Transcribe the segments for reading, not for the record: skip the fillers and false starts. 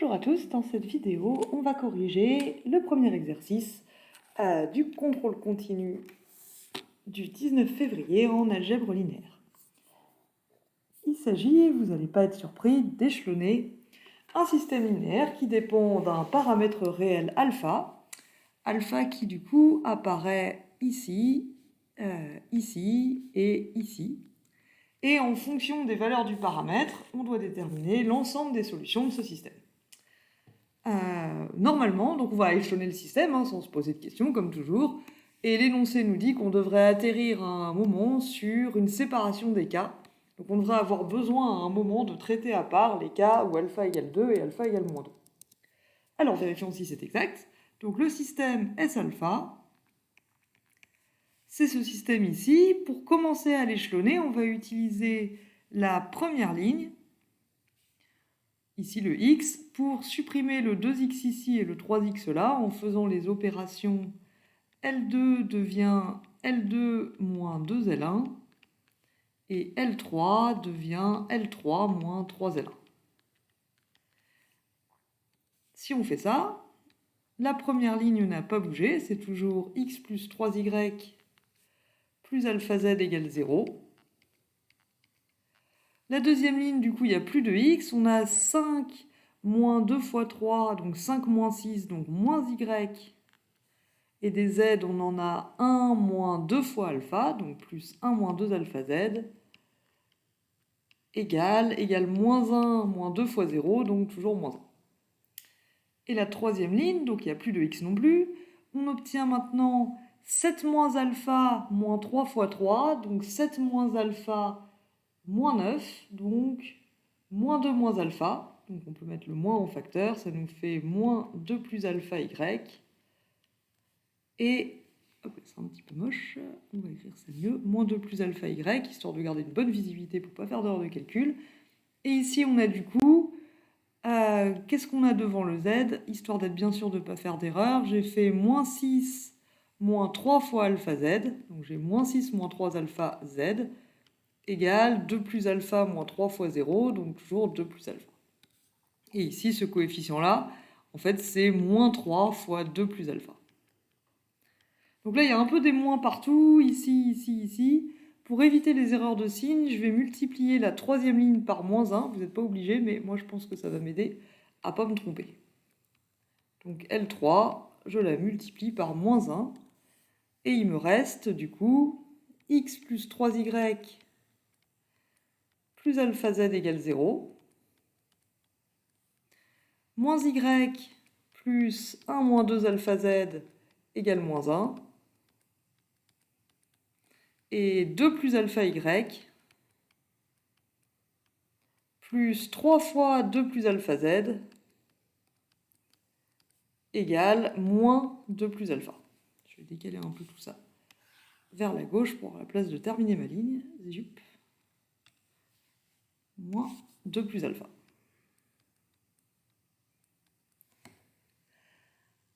Bonjour à tous, dans cette vidéo, on va corriger le premier exercice du contrôle continu du 19 février en algèbre linéaire. Il s'agit, vous n'allez pas être surpris, d'échelonner un système linéaire qui dépend d'un paramètre réel alpha, alpha qui du coup apparaît ici, ici et ici. Et en fonction des valeurs du paramètre, on doit déterminer l'ensemble des solutions de ce système. Normalement, donc on va échelonner le système sans se poser de questions, comme toujours. Et l'énoncé nous dit qu'on devrait atterrir à un moment sur une séparation des cas. Donc on devrait avoir besoin à un moment de traiter à part les cas où alpha égale 2 et alpha égale moins 2. Alors vérifions si c'est exact. Donc le système S alpha, c'est ce système ici. Pour commencer à l'échelonner, on va utiliser la première ligne, ici le x, pour supprimer le 2x ici et le 3x là, en faisant les opérations L2 devient L2 moins 2L1, et L3 devient L3 moins 3L1. Si on fait ça, la première ligne n'a pas bougé, c'est toujours x plus 3y plus alpha z égale 0. La deuxième ligne, du coup, il n'y a plus de x, on a 5 moins 2 fois 3, donc 5 moins 6, donc moins y. Et des z, on en a 1 moins 2 fois alpha, donc plus 1 moins 2 alpha z, égale moins 1 moins 2 fois 0, donc toujours moins 1. Et la troisième ligne, donc il n'y a plus de x non plus, on obtient maintenant 7 moins alpha moins 3 fois 3, donc 7 moins alpha moins 9, donc moins 2 moins alpha, donc on peut mettre le moins en facteur, ça nous fait moins 2 plus alpha y, et, c'est un petit peu moche, on va écrire ça mieux, moins 2 plus alpha y, histoire de garder une bonne visibilité pour ne pas faire d'erreur de calcul. Et ici on a du coup, qu'est-ce qu'on a devant le z, histoire d'être bien sûr de ne pas faire d'erreur, j'ai fait moins 6 moins 3 fois alpha z, donc j'ai moins 6 moins 3 alpha z, égale 2 plus alpha moins 3 fois 0, donc toujours 2 plus alpha. Et ici, ce coefficient-là, en fait, c'est moins 3 fois 2 plus alpha. Donc là, il y a un peu des moins partout, ici, ici, ici. Pour éviter les erreurs de signe, je vais multiplier la troisième ligne par moins 1. Vous n'êtes pas obligé, mais moi, je pense que ça va m'aider à ne pas me tromper. Donc L3, je la multiplie par moins 1. Et il me reste, du coup, x plus 3y plus alpha z égale 0. Moins y plus 1 moins 2 alpha z égale moins 1. Et 2 plus alpha y plus 3 fois 2 plus alpha z égale moins 2 plus alpha. Je vais décaler un peu tout ça vers la gauche pour avoir la place de terminer ma ligne. Zup. Moins 2 plus alpha.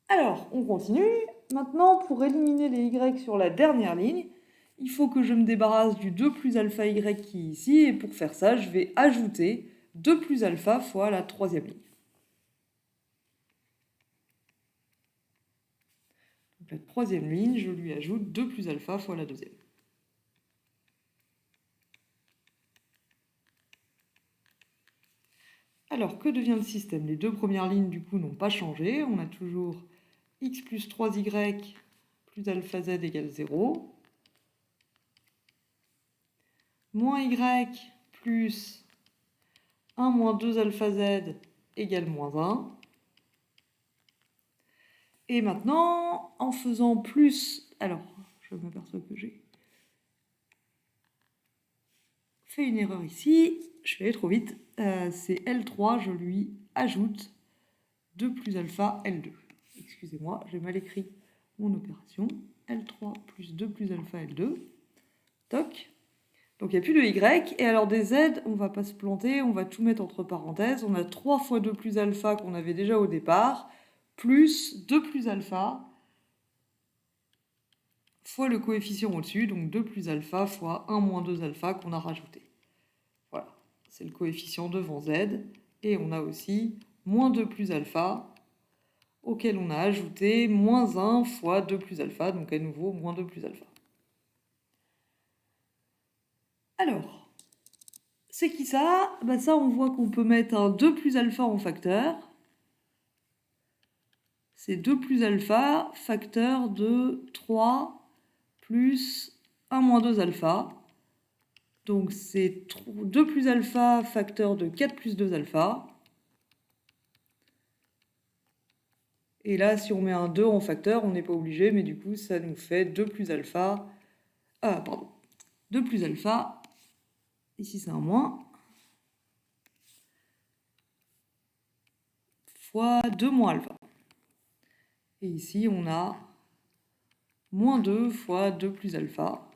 Alors, on continue. Maintenant, pour éliminer les y sur la dernière ligne, il faut que je me débarrasse du 2 plus alpha y qui est ici. Et pour faire ça, je vais ajouter 2 plus alpha fois la troisième ligne. Donc la troisième ligne, je lui ajoute 2 plus alpha fois la deuxième. Alors, que devient le système? Les deux premières lignes, du coup, n'ont pas changé. On a toujours x plus 3y plus alpha z égale 0. Moins y plus 1 moins 2 alpha z égale moins 1. Et maintenant, en faisant plus... Alors, je m'aperçois que j'ai fait une erreur ici. Je vais aller trop vite. C'est L3, je lui ajoute 2 plus alpha L2. Excusez-moi, j'ai mal écrit mon opération. L3 plus 2 plus alpha L2. Toc. Donc il n'y a plus de y. Et alors des z, on ne va pas se planter, on va tout mettre entre parenthèses. On a 3 fois 2 plus alpha qu'on avait déjà au départ, plus 2 plus alpha fois le coefficient au-dessus, donc 2 plus alpha fois 1 moins 2 alpha qu'on a rajouté. Voilà, c'est le coefficient devant z. Et on a aussi moins 2 plus alpha, auquel on a ajouté moins 1 fois 2 plus alpha, donc à nouveau moins 2 plus alpha. Alors, c'est qui ça? Bah ça, on voit qu'on peut mettre un 2 plus alpha en facteur. C'est 2 plus alpha, facteur de 3 plus 1 moins 2 alpha. Donc c'est 2 plus alpha, facteur de 4 plus 2 alpha. Et là, si on met un 2 en facteur, on n'est pas obligé, mais du coup, ça nous fait 2 plus alpha. 2 plus alpha. Ici, c'est un moins. Fois 2 moins alpha. Et ici, on a moins 2 fois 2 plus alpha.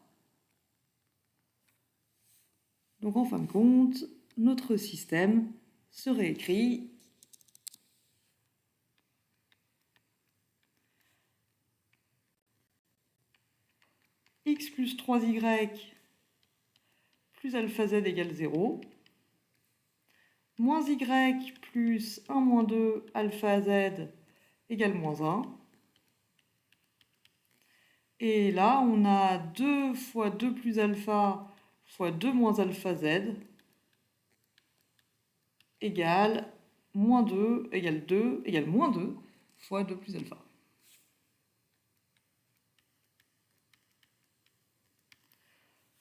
Donc, en fin de compte, notre système serait écrit x plus 3y plus alpha z égale 0, moins y plus 1 moins 2 alpha z égale moins 1. Et là, on a 2 fois 2 plus alpha fois 2 moins alpha z égale moins 2 égale moins 2 fois 2 plus alpha.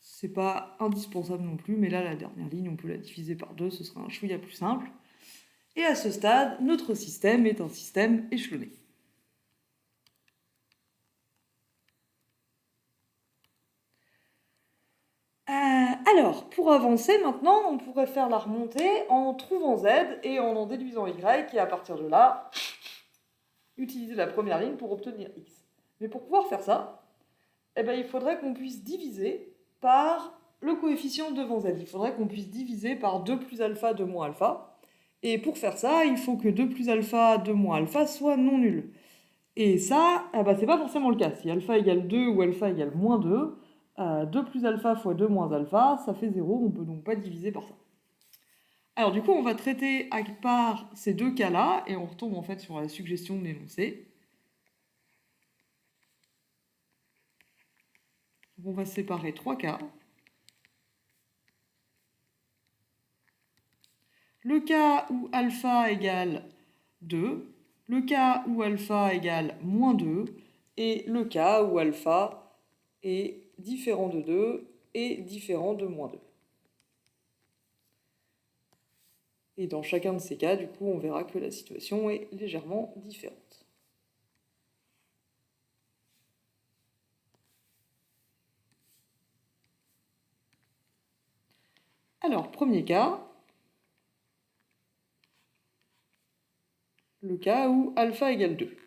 C'est pas indispensable non plus, mais là, la dernière ligne, on peut la diviser par 2, ce sera un chouïa plus simple. Et à ce stade, notre système est un système échelonné. Alors, pour avancer maintenant, on pourrait faire la remontée en trouvant z et en déduisant y, et à partir de là, utiliser la première ligne pour obtenir x. Mais pour pouvoir faire ça, eh ben, il faudrait qu'on puisse diviser par le coefficient devant z. Il faudrait qu'on puisse diviser par 2 plus alpha, 2 moins alpha. Et pour faire ça, il faut que 2 plus alpha, 2 moins alpha soit non nul. Et ça, eh ben, c'est pas forcément le cas. Si alpha égale 2 ou alpha égale moins 2, 2 plus alpha fois 2 moins alpha, ça fait 0. On ne peut donc pas diviser par ça. Alors du coup, on va traiter à part ces deux cas-là, et on retombe en fait sur la suggestion de l'énoncé. On va séparer 3 cas. Le cas où alpha égale 2, le cas où alpha égale moins 2, et le cas où alpha est différent de 2 et différent de moins 2. Et dans chacun de ces cas, du coup, on verra que la situation est légèrement différente. Alors, premier cas, le cas où alpha égale 2.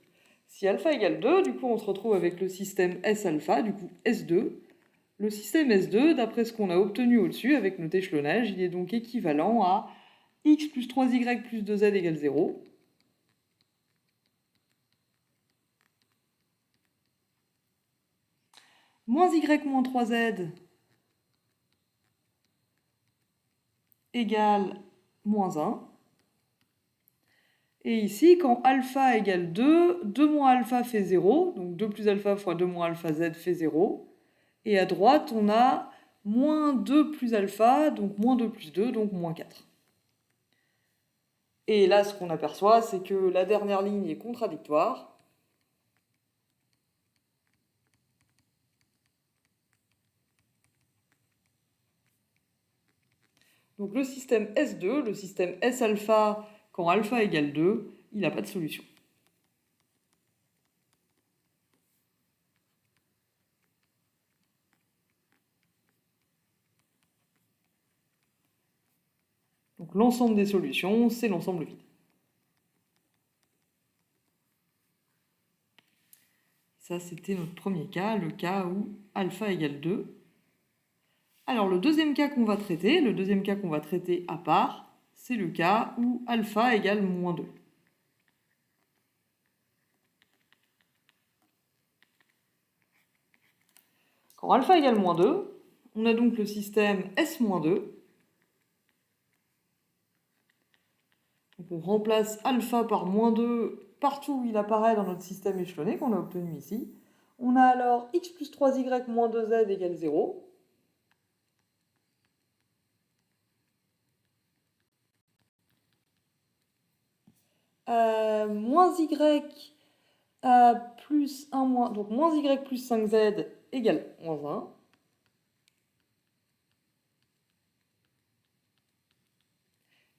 Si alpha égale 2, du coup, on se retrouve avec le système S alpha, du coup S2. Le système S2, d'après ce qu'on a obtenu au-dessus avec notre échelonnage, il est donc équivalent à x plus 3y plus 2z égale 0. Moins y moins 3z égale moins 1. Et ici, quand alpha égale 2, 2 moins alpha fait 0, donc 2 plus alpha fois 2 moins alpha z fait 0. Et à droite, on a moins 2 plus alpha, donc moins 2 plus 2, donc moins 4. Et là, ce qu'on aperçoit, c'est que la dernière ligne est contradictoire. Donc le système S2, le système S alpha, quand alpha égale 2, il n'a pas de solution. Donc l'ensemble des solutions, c'est l'ensemble vide. Ça, c'était notre premier cas, le cas où alpha égale 2. Alors le deuxième cas qu'on va traiter, à part, c'est le cas où alpha égale moins 2. Quand alpha égale moins 2, on a donc le système S-2. Donc on remplace alpha par -2 partout où il apparaît dans notre système échelonné qu'on a obtenu ici. On a alors x plus 3y moins 2z égale 0. Moins y plus 1 moins, donc moins y plus 5z égale moins 1.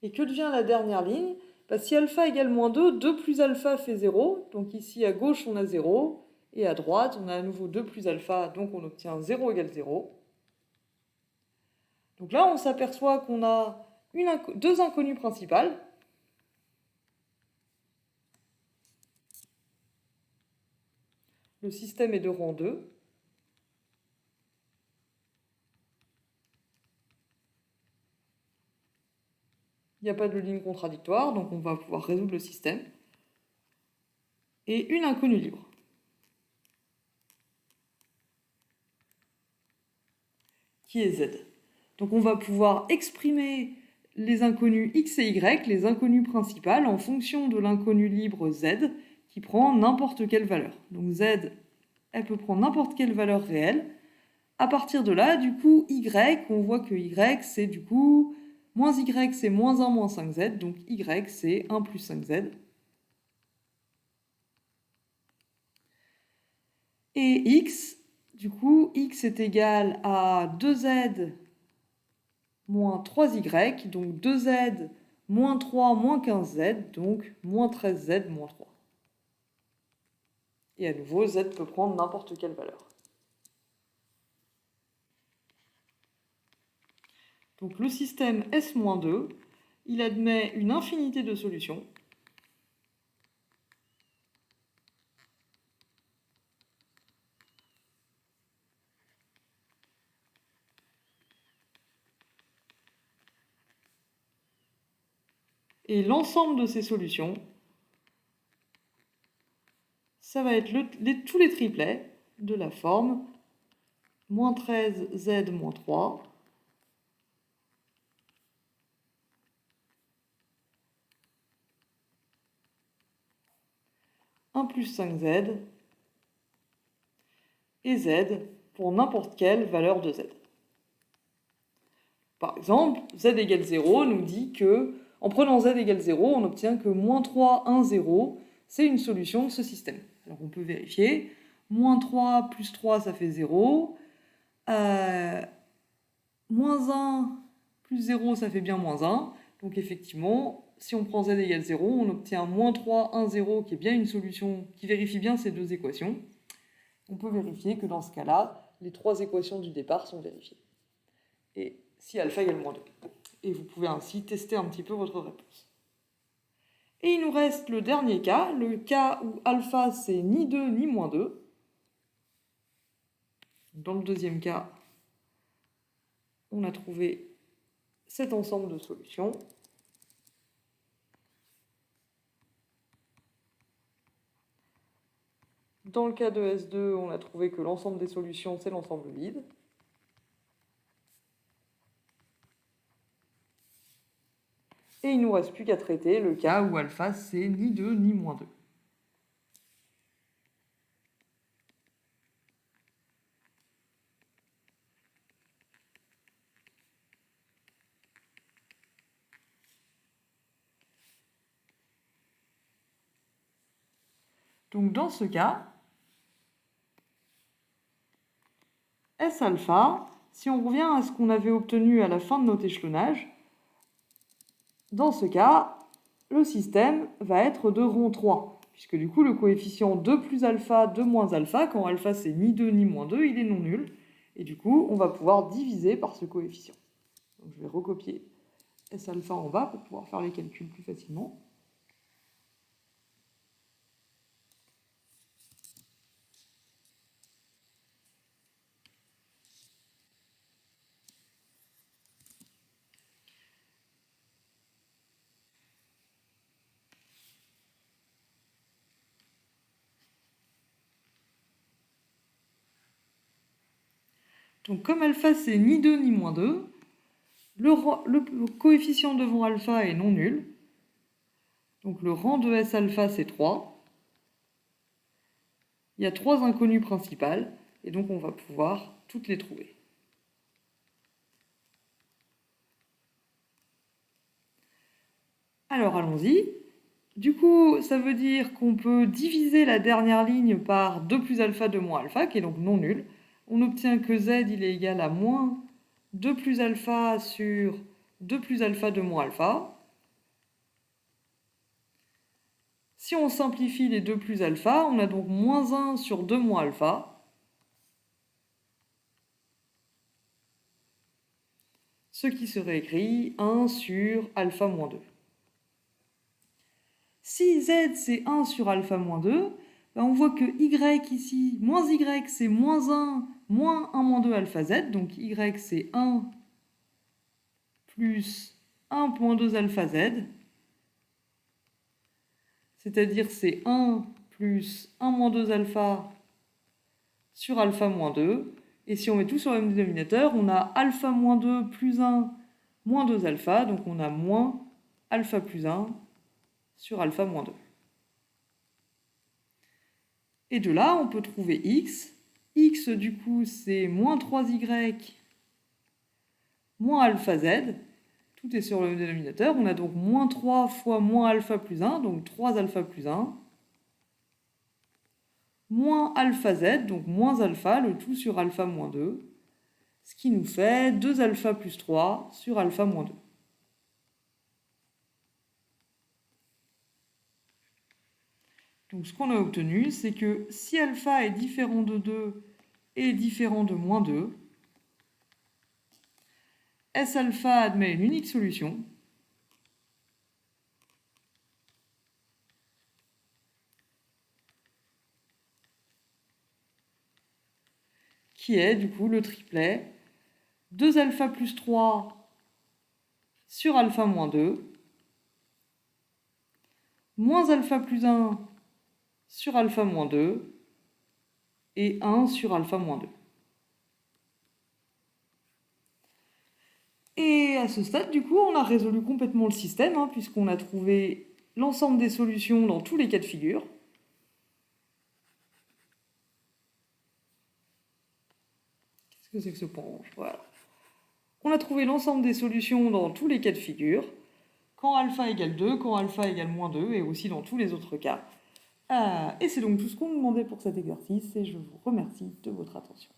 Et que devient la dernière ligne? Si alpha égale -2, 2 plus alpha fait 0. Donc ici à gauche on a 0. Et à droite on a à nouveau 2 plus alpha, donc on obtient 0 égale 0. Donc là on s'aperçoit qu'on a deux inconnues principales. Le système est de rang 2. Il n'y a pas de ligne contradictoire, donc on va pouvoir résoudre le système. Et une inconnue libre, qui est z. Donc on va pouvoir exprimer les inconnues x et y, les inconnues principales, en fonction de l'inconnu libre z, qui prend n'importe quelle valeur. Donc z, elle peut prendre n'importe quelle valeur réelle. À partir de là, du coup, y, on voit que y, c'est du coup, moins y, c'est moins 1 moins 5z, donc y, c'est 1 plus 5z. Et x, du coup, x est égal à 2z moins 3y, donc 2z moins 3 moins 15z, donc moins 13z moins 3. Et à nouveau, z peut prendre n'importe quelle valeur. Donc le système S-2, il admet une infinité de solutions. Et l'ensemble de ces solutions, ça va être tous les triplets de la forme moins 13z moins 3, plus 5z et z pour n'importe quelle valeur de z. Par exemple, z égale 0 nous dit que, en prenant z égale 0, on obtient que moins 3, 1, 0, c'est une solution de ce système. Alors on peut vérifier. Moins 3 plus 3, ça fait 0. Moins 1 plus 0, ça fait bien moins 1. Donc effectivement, si on prend z égale 0, on obtient moins 3, 1, 0, qui est bien une solution qui vérifie bien ces deux équations. On peut vérifier que dans ce cas-là, les trois équations du départ sont vérifiées. Et si alpha égale -2. Et vous pouvez ainsi tester un petit peu votre réponse. Et il nous reste le dernier cas, le cas où alpha c'est ni 2 ni -2. Dans le deuxième cas, on a trouvé cet ensemble de solutions. Dans le cas de S2, on a trouvé que l'ensemble des solutions, c'est l'ensemble vide. Et il ne nous reste plus qu'à traiter le cas où alpha, c'est ni 2 ni -2. Donc dans ce cas, S alpha, si on revient à ce qu'on avait obtenu à la fin de notre échelonnage, dans ce cas, le système va être de rang 3, puisque du coup le coefficient 2 plus alpha, 2 moins alpha, quand alpha c'est ni 2 ni -2, il est non nul, et du coup on va pouvoir diviser par ce coefficient. Donc je vais recopier S alpha en bas pour pouvoir faire les calculs plus facilement. Donc comme alpha c'est ni 2 ni -2, le coefficient devant alpha est non nul. Donc le rang de S alpha, c'est 3. Il y a 3 inconnues principales, et donc on va pouvoir toutes les trouver. Alors allons-y. Du coup, ça veut dire qu'on peut diviser la dernière ligne par 2 plus alpha, 2 moins alpha, qui est donc non nul. On obtient que z il est égal à moins 2 plus alpha sur 2 plus alpha, 2 moins alpha. Si on simplifie les 2 plus alpha, on a donc moins 1 sur 2 moins alpha. Ce qui serait écrit 1 sur alpha moins 2. Si z c'est 1 sur alpha moins 2, ben on voit que y ici, moins y c'est moins 1 moins 2 alpha z, donc y c'est 1 plus 1,2 alpha z, c'est-à-dire c'est 1 plus 1 moins 2 alpha sur alpha moins 2, et si on met tout sur le même dénominateur, on a alpha moins 2 plus 1 moins 2 alpha, donc on a moins alpha plus 1 sur alpha moins 2. Et de là, on peut trouver x. X, du coup, c'est moins 3y moins alpha z. Tout est sur le dénominateur. On a donc moins 3 fois moins alpha plus 1, donc 3 alpha plus 1. Moins alpha z, donc moins alpha, le tout sur alpha moins 2. Ce qui nous fait 2 alpha plus 3 sur alpha moins 2. Donc ce qu'on a obtenu, c'est que si alpha est différent de 2 et différent de moins 2, S alpha admet une unique solution, qui est du coup le triplet 2 alpha plus 3 sur alpha moins 2, moins alpha plus 1 sur alpha moins 2, et 1 sur alpha moins 2. Et à ce stade, du coup, on a résolu complètement le système, puisqu'on a trouvé l'ensemble des solutions dans tous les cas de figure. Qu'est-ce que c'est que ce penche? Voilà. On a trouvé l'ensemble des solutions dans tous les cas de figure, quand alpha égale 2, quand alpha égale moins 2, et aussi dans tous les autres cas. Et c'est donc tout ce qu'on nous demandait pour cet exercice, et je vous remercie de votre attention.